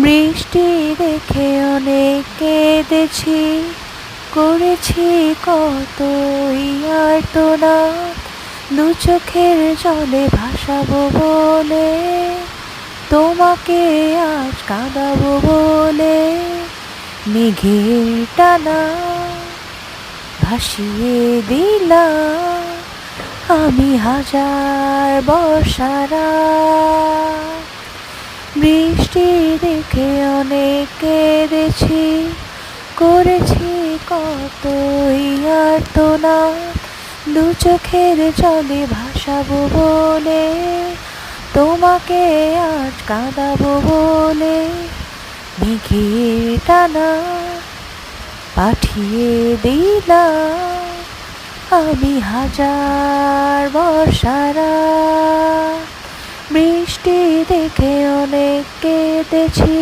বৃষ্টি দেখে অনেক কেঁদেছি, করেছি কতই আর্তনাদ, দু চোখের জলে ভাসাবো বলে, তোমাকে আজ কাঁদাবো বলে। মেঘের টানা ভাসিয়ে দিলাম আমি হাজার বর্ষারা। বৃষ্টি দেখে অনেক কেঁদেছি, করেছি কতই আর্তনাদ, দু চোখের জলে ভাসাবো বলে, তোমাকে আজ কাঁদাবো বলে। মেঘের টানা পাঠিয়ে দিলাম আমি হাজার বর্ষারা। বৃষ্টি দেখে অনেক কেঁদেছি।